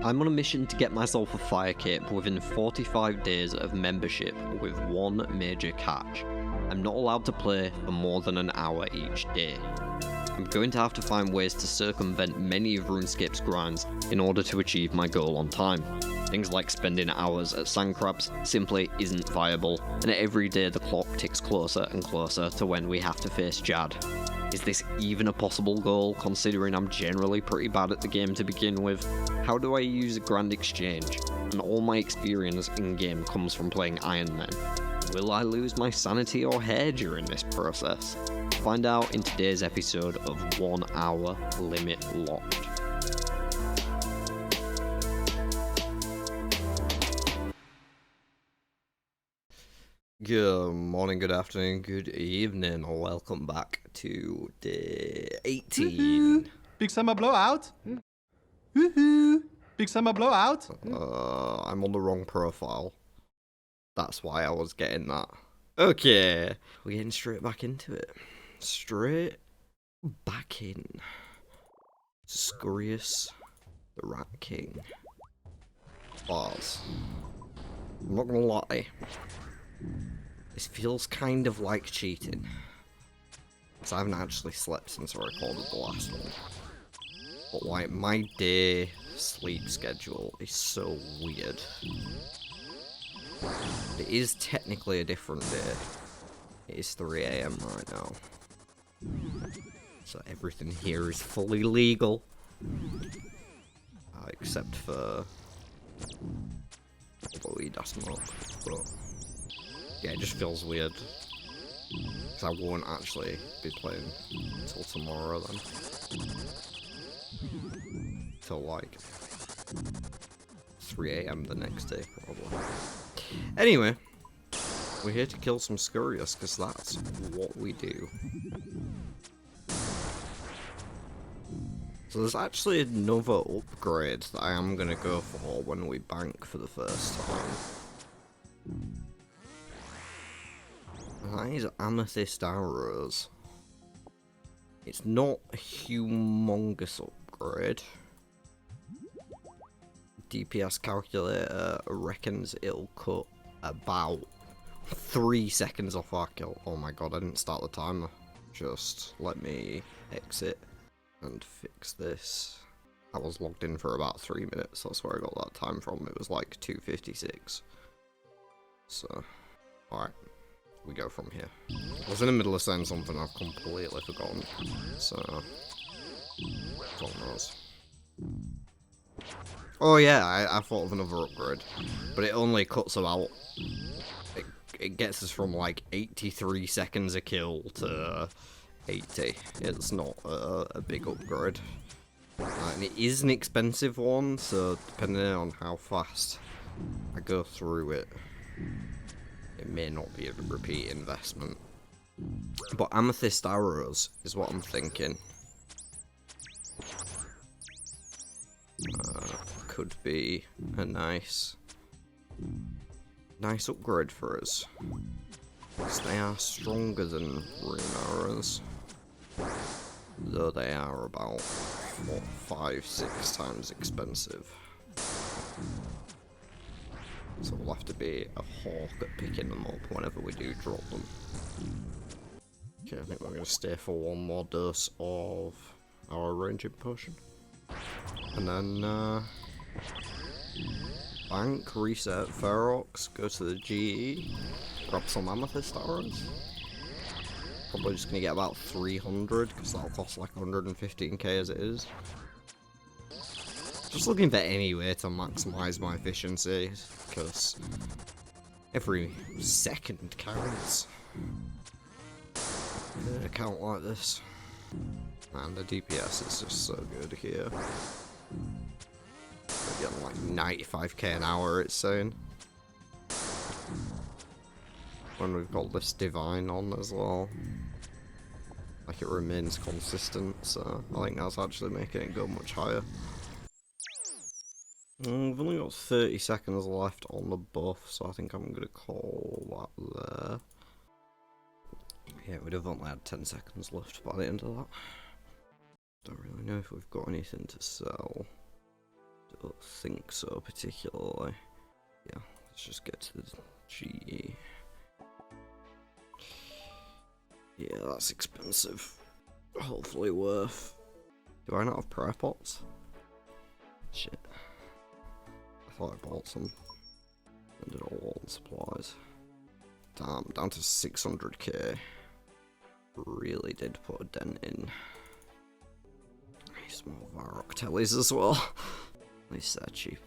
I'm on a mission to get myself a fire cape within 45 days of membership with one major catch. I'm not allowed to play for more than an hour each day. I'm going to have to find ways to circumvent many of RuneScape's grinds in order to achieve my goal on time. Things like spending hours at sand crabs simply isn't viable, and every day the clock ticks closer and closer to when we have to face Jad. Is this even a possible goal, considering I'm generally pretty bad at the game to begin with? How do I use a Grand Exchange? And all my experience in-game comes from playing Iron Men. Will I lose my sanity or hair during this process? Find out in today's episode of 1 Hour Limit Locked. Good morning, good afternoon, good evening, or welcome back to day 18. Big summer blowout. Woohoo! Big summer blowout. I'm on the wrong profile. That's why I was getting that. Okay, we're getting straight back into it. Straight back in. Scurious, the Rat King. Bars. I'm not gonna lie. This feels kind of like cheating. Because I haven't actually slept since I recorded the last one. But like, my day sleep schedule is so weird. It is technically a different day. It is 3 AM right now. So everything here is fully legal. Except for the weed I smoke. But yeah, it just feels weird. Because I won't actually be playing until tomorrow then. Till like 3 AM the next day probably. Anyway, we're here to kill some Scurious because that's what we do. So there's actually another upgrade that I am going to go for when we bank for the first time. And that is Amethyst Arrows. It's not a humongous upgrade. DPS calculator reckons it'll cut about 3 seconds off our kill. Oh my god, I didn't start the timer. Just let me exit and fix this. I was logged in for about 3 minutes, that's where I got that time from. It was like 2:56. So, alright, we go from here. I was in the middle of saying something I've completely forgotten, so God knows. Oh yeah, I thought of another upgrade, but it only cuts about, it gets us from like 83 seconds a kill to 80. It's not a big upgrade. And it is an expensive one, so depending on how fast I go through it, it may not be a repeat investment. But Amethyst Arrows is what I'm thinking. Could be a nice upgrade for us. Because they are stronger than rune arrows. Though they are about 4, 5, 6 times expensive. So we'll have to be a hawk at picking them up whenever we do drop them. Okay, I think we're going to stay for one more dose of our ranging potion. And then, bank, reset, Ferox, go to the GE, grab some Amethyst Arrows. Probably just going to get about 300, because that'll cost like 115k as it is. Just looking for any way to maximise my efficiency, because every second counts in an account like this. And the DPS is just so good here. We're getting like 95k an hour, it's saying. When we've got this Divine on as well. Like, it remains consistent, so I think that's actually making it go much higher. We've only got 30 seconds left on the buff, so I think I'm going to call that there. Yeah, we'd have only had 10 seconds left by the end of that. Don't really know if we've got anything to sell, do don't think so particularly. Yeah, let's just get to the GE. Yeah, that's expensive. Hopefully worth. Do I not have prayer pots? Shit. I thought I bought some. And did all the supplies. Damn, down to 600k. Really did put a dent in. Need some more Varrock tellies as well. At least they're cheap.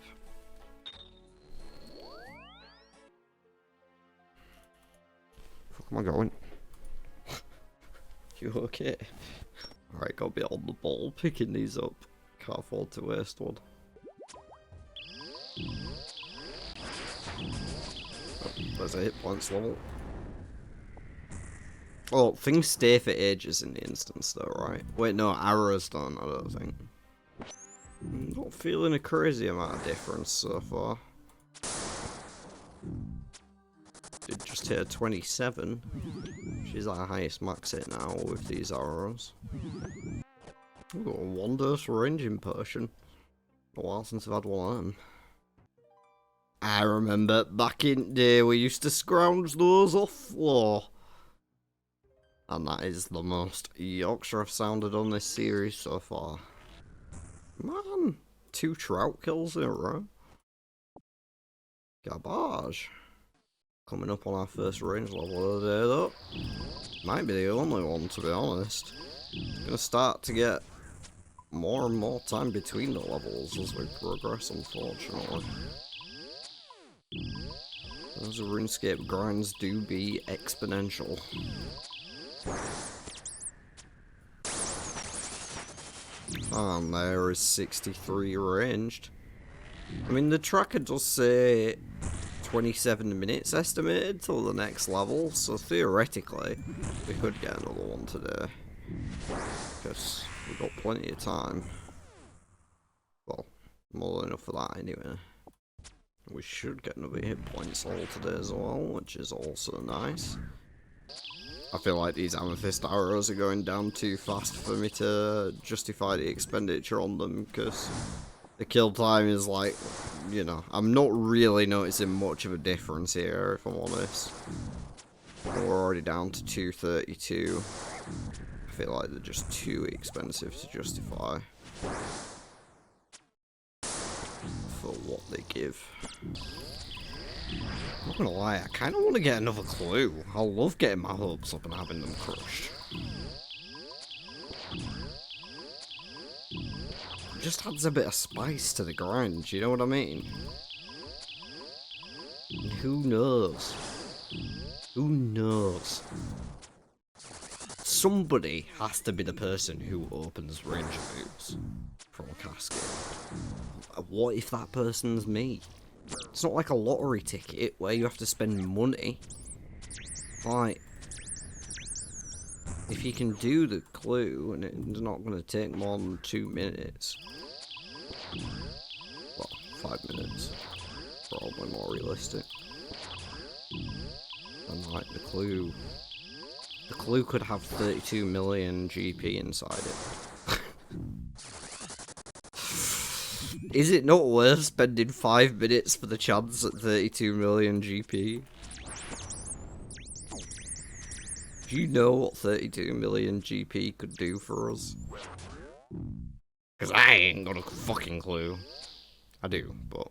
Fuck am I going? You okay? Alright, gotta be on the ball picking these up. Can't afford to waste one. Oh, there's a hit points level. Oh, things stay for ages in the instance though, right? Wait, no, arrows don't, I don't think. I'm not feeling a crazy amount of difference so far. Did just hit a 27. She's our highest max hit now with these arrows. We've got a one-dose ranging potion. A while since I've had one of them. I remember back in the day we used to scrounge those off floor. And that is the most Yorkshire I've sounded on this series so far. Man, 2 trout kills in a row. Garbage. Coming up on our first range level of the day though. Might be the only one, to be honest. It's gonna start to get more and more time between the levels as we progress, unfortunately. Those RuneScape grinds do be exponential. And there is 63 ranged. I mean, the tracker does say 27 minutes estimated till the next level, so theoretically we could get another one today. Because we've got plenty of time. Well, more than enough for that anyway. We should get another hit points all today as well, which is also nice. I feel like these amethyst arrows are going down too fast for me to justify the expenditure on them, because the kill time is like, you know, I'm not really noticing much of a difference here, if I'm honest. We're already down to 232. I feel like they're just too expensive to justify for what they give. I'm not gonna lie, I kind of want to get another clue. I love getting my hopes up and having them crushed. It just adds a bit of spice to the grind, you know what I mean? And who knows? Who knows? Somebody has to be the person who opens ranger boots from a casket. What if that person's me? It's not like a lottery ticket where you have to spend money. Like, if you can do the clue and it's not going to take more than 2 minutes. Well, 5 minutes. Probably more realistic. And like the clue could have 32 million GP inside it. Is it not worth spending 5 minutes for the chance at 32 million GP? Do you know what 32 million GP could do for us? Because I ain't got a fucking clue. I do, but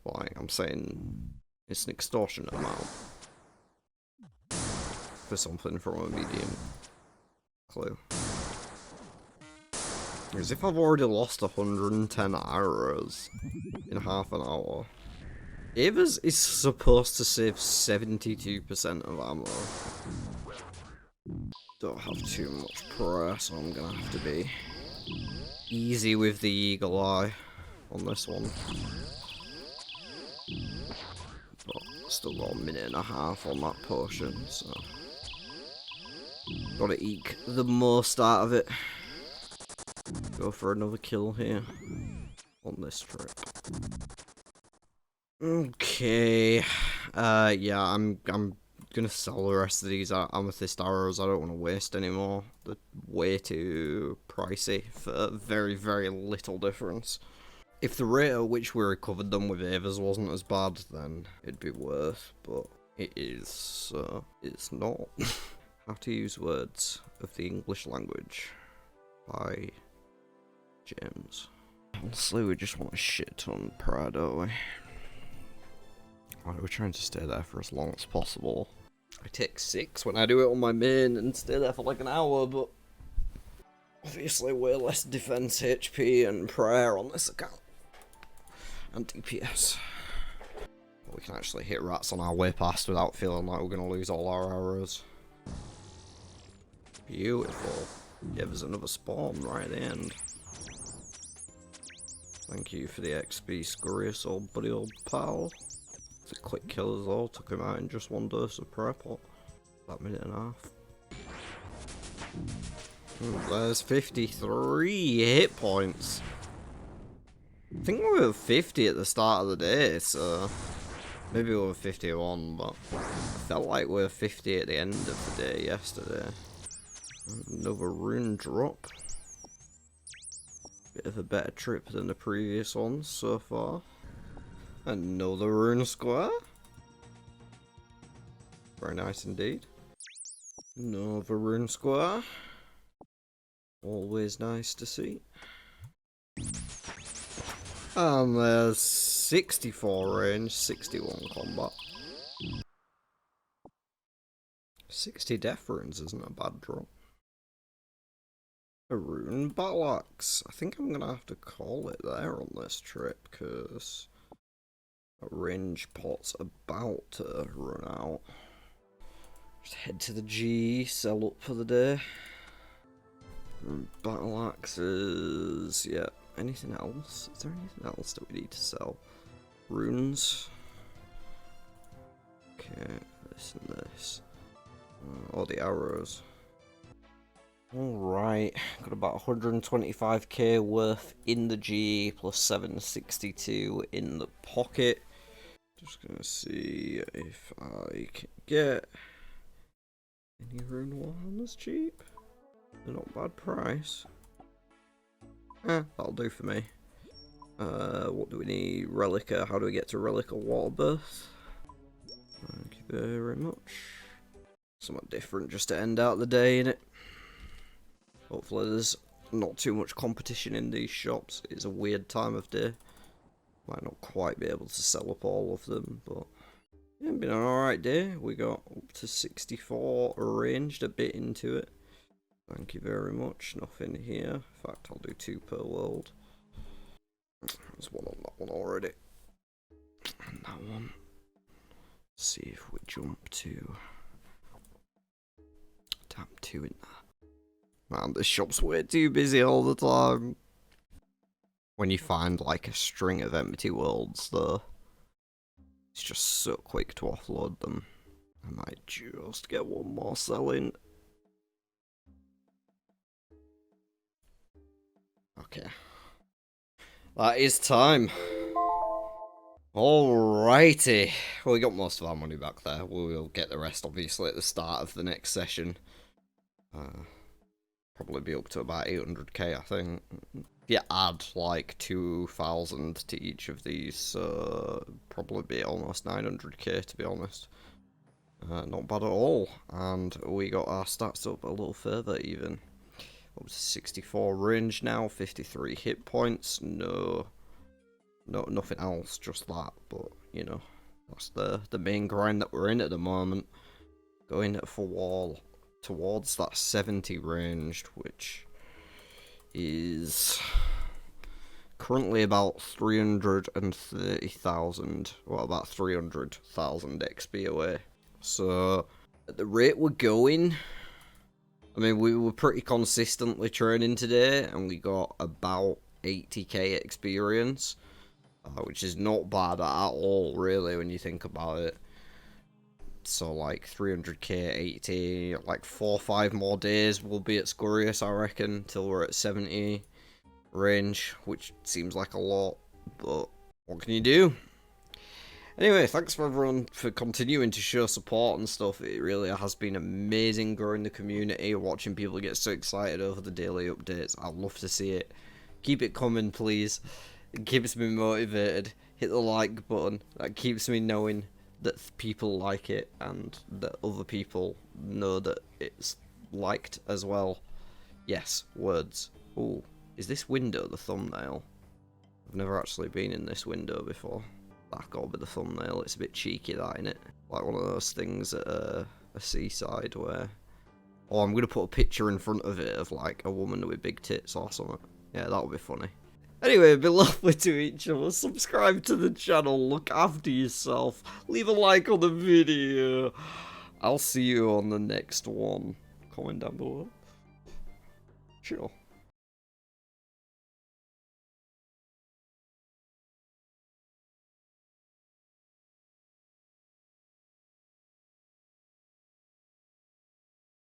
like, I'm saying it's an extortionate amount for something from a medium clue. As if I've already lost 110 arrows in half an hour. Ava's is supposed to save 72% of ammo. Don't have too much prayer, so I'm gonna have to be easy with the eagle eye on this one. But still got a minute and a half on that potion, so gotta eke the most out of it. Go for another kill here on this trip. Okay, yeah, I'm gonna sell the rest of these amethyst arrows. I don't want to waste anymore. They're way too pricey for very, very little difference. If the rate at which we recovered them with Avers wasn't as bad, then it'd be worse, but it is, so it's not. How to Use Words of the English Language by James. Honestly, we just want a shit ton of prayer, don't we? We're trying to stay there for as long as possible. I take 6 when I do it on my main and stay there for like an hour, but obviously way less defense, HP, and prayer on this account. And DPS. We can actually hit rats on our way past without feeling like we're going to lose all our arrows. Beautiful. Yeah, there's another spawn right at the end. Thank you for the XP, Scurrius, old buddy, old pal. It's a quick kill as well, took him out in just 1 dose of prayer pot. About a minute and a half. There's 53 hit points. I think we were 50 at the start of the day, so maybe we were 51, but I felt like we were 50 at the end of the day yesterday. Another rune drop. Bit of a better trip than the previous ones so far. Another rune square. Very nice indeed. Another rune square. Always nice to see. And there's 64 range, 61 combat. 60 death runes isn't a bad drop. A rune battle axe. I think I'm gonna have to call it there on this trip, because a range pot's about to run out. Just head to the G, sell up for the day. Battle axes, yeah. Anything else? Is there anything else that we need to sell? Runes. Okay, this and this. Oh, the arrows. Alright, got about 125k worth in the G, plus 762 in the pocket. Just gonna see if I can get any rune ones cheap. They're not bad price. That'll do for me. What do we need? Relica. How do we get to Relica Waterbirth? Thank you very much. Somewhat different just to end out the day, innit? Hopefully there's not too much competition in these shops. It's a weird time of day. Might not quite be able to sell up all of them, but yeah, it's been an alright day. We got up to 64 arranged, a bit into it. Thank you very much. Nothing here. In fact, I'll do 2 per world. There's one on that one already. And that one. Let's see if we jump to... Damn, 2 in there. Man, this shop's way too busy all the time. When you find like a string of empty worlds though, it's just so quick to offload them. I might just get one more selling. Okay. That is time. Alrighty. Well, we got most of our money back there. We will get the rest obviously at the start of the next session. Probably be up to about 800k, I think. Yeah, add like 2,000 to each of these, probably be almost 900k to be honest. Not bad at all. And we got our stats up a little further even. Up to 64 range now, 53 hit points. No, nothing else, just that. But you know, that's the main grind that we're in at the moment. Going for wall towards that 70 ranged, which is currently about 330,000, well, about 300,000 XP away. So at the rate we're going, I mean, we were pretty consistently training today, and we got about 80k experience, which is not bad at all, really, when you think about it. So, like, 300k, 80, like 4 or 5 more days we'll be at Scurrius, I reckon, till we're at 70 range, which seems like a lot, but what can you do? Anyway, thanks for everyone for continuing to show support and stuff. It really has been amazing growing the community, watching people get so excited over the daily updates. I'd love to see it. Keep it coming, please. It keeps me motivated. Hit the like button. That keeps me knowing that people like it and that other people know that it's liked as well. Yes, words. Ooh, is this window the thumbnail? I've never actually been in this window before. That gotta be the thumbnail. It's a bit cheeky, that, innit? Like one of those things at a seaside where... Oh, I'm gonna put a picture in front of it of like a woman with big tits or something. Yeah, that would be funny. Anyway, be lovely to each other. Subscribe to the channel. Look after yourself. Leave a like on the video. I'll see you on the next one. Comment down below. Sure.